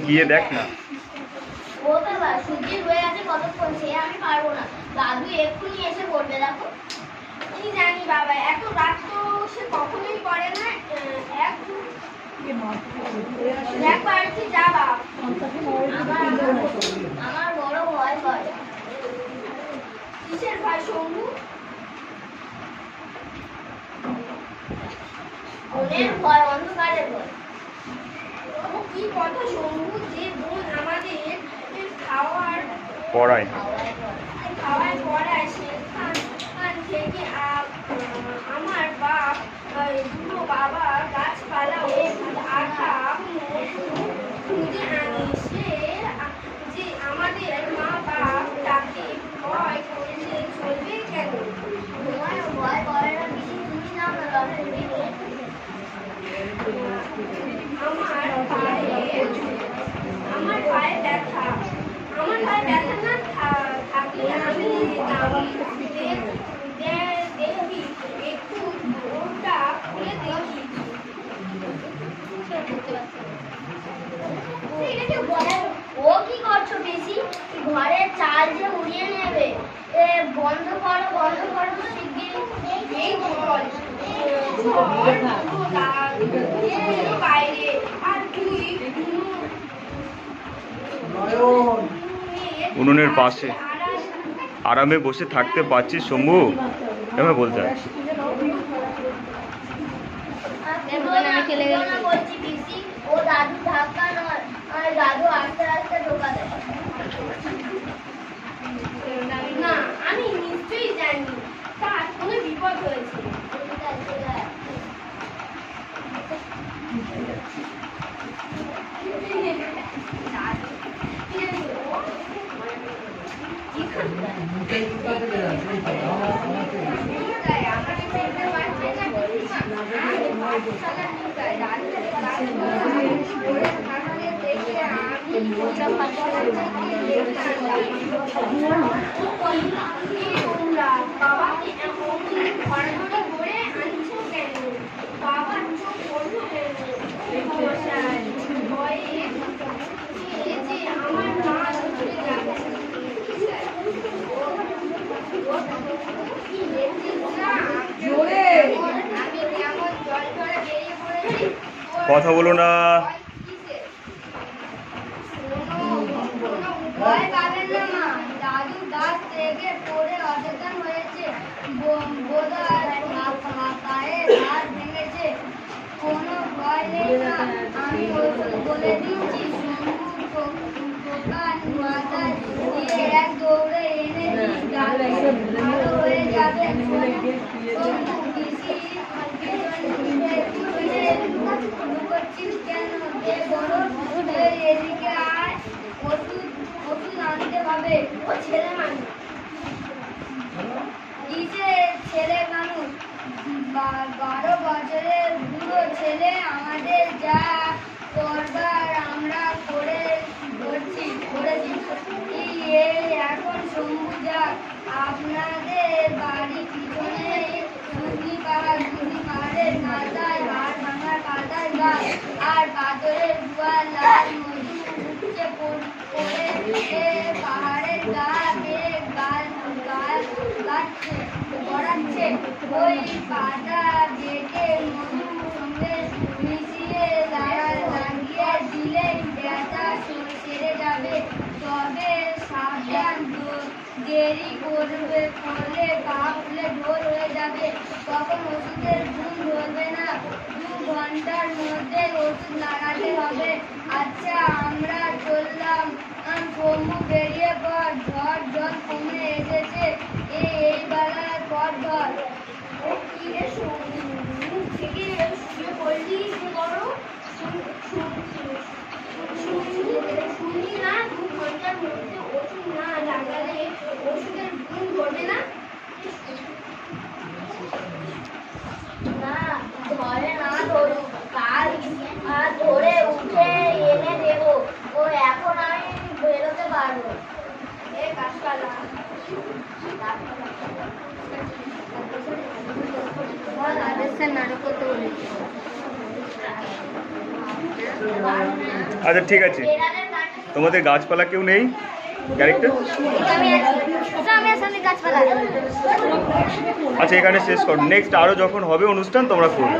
গিয়ে দেখ না। ও বাবা সুজি হয়ে আছে কতক্ষণ, সে আমি পারবো না। দাদু এক্ষুনি এসে পড়বে, দেখো। কি জানি বাবা, এত রাত তো সে কখনোই করে না। এক পারছি যা বাবা, আমার বড় ভয় করে। কিসের ভয় শম্ভু? মনের ভয়, অন্ধকারের ভয়। কি কথা শম্ভু, যে বোন আমাদের খাওয়ার পড়ায় পড়ায় সেখান থেকে আমার বাপ দুটো বাবা গাছপালা ও আঠা খুঁজে আনি। সে যে আমাদের মা বাপ তাকে ভয় করলে চলবে কেন? ভয় করে না বেশি, তুমি নাও না লটারি। আমার পায়ে ব্যথা, আমার পায়ে ব্যথা না থাকলে আমি দেখি একটু ওটা খুলে দেখি। ও কি করছো বেশি? ঘরের চাল যে উড়িয়ে নেবে। বন্ধ করো শিগগির। বাইরে আর তুই উনুনের পাশে আরামে বসে থাকতে পারছিস শম্ভু? এভাবে বলতে হয়। বলছি পিসি, ও দাদু ধাক্কা নয়, দাদু আস্তে আস্তে ঢোকা দেয় না। আমি নিশ্চয়ই জানি তার কোনো বিপদ হয়েছে। বাবাকে এমন ঘরে করে আনছো কেন? বাবার চোখ বন্ধ কেন? ভয়ে যে আমার মা চলে যাচ্ছে। আমি কেমন জল ঝরে বেরিয়ে পড়েছি। কথা বলো না। ভয় পাবেন না মা, দাদু গাছ থেকে পড়ে অচেতন হয়েছে, বোধহয় পায়ে হাত ভেঙেছে। কোনো ভয় নেই না, আমি ওষুধ বলে দিচ্ছি। দোকান মাথায় দিয়ে এক দৌড়ে এনে দিস, দাদু ভালো হয়ে যাবে। লুকোচ্ছিস কেন? এদিকে আয়, ওষুধ আনতে হবে। ও ছেলে মানুষ, কিসের ছেলে মানুষ? 12 বছরের বুড়ো ছেলে। আমাদের যা করবার আমরা করেছি। এখন শম্ভু যাক, আপনাদের বাড়ি পিছনে সুতলি পাহাড়ের মাথায় হাড় ভাঙা কাদার গাছ আর পাথরের গুয়া লাল মধু উঠছে পড়ে পাহাড়ের গা বেয়ে গড়াচ্ছে। ওই পাতা বেটে মধুর সঙ্গে মিশিয়ে লাগিয়ে দিলে ব্যথা সেরে যাবে। তবে সাবধান, দেরি করলে পা ফুলে ঢোল হয়ে যাবে। তখন ওষুধের গুণ ধরবে না। 2 ঘন্টার মধ্যে ওষুধ লাগাতে হবে। আচ্ছা, আমরা চললাম। শম্ভু বেরিয়ে পর, ঝড় জল কমে এসেছে। এই বেলার পর ধর। কি রে মুখ থেকে শুয়ে পড়লি যে করো? শুনি না, 2 ঘন্টার মধ্যে ওষুধ না লাগালে ওষুধের গুণ ধরবে না। ধরে না ধরুক, কাল ধরে উঠে এনে দেবো। ও এখন আমি বেরোতে পারবো। এ গাছপালা নাটক করতে বলেছি। আচ্ছা ঠিক আছে, তোমাদের গাছপালা কেউ নেই ক্যারেক্টার? আচ্ছা এখানে শেষ করো, নেক্সট আরও যখন হবে অনুষ্ঠান তোমরা করবে।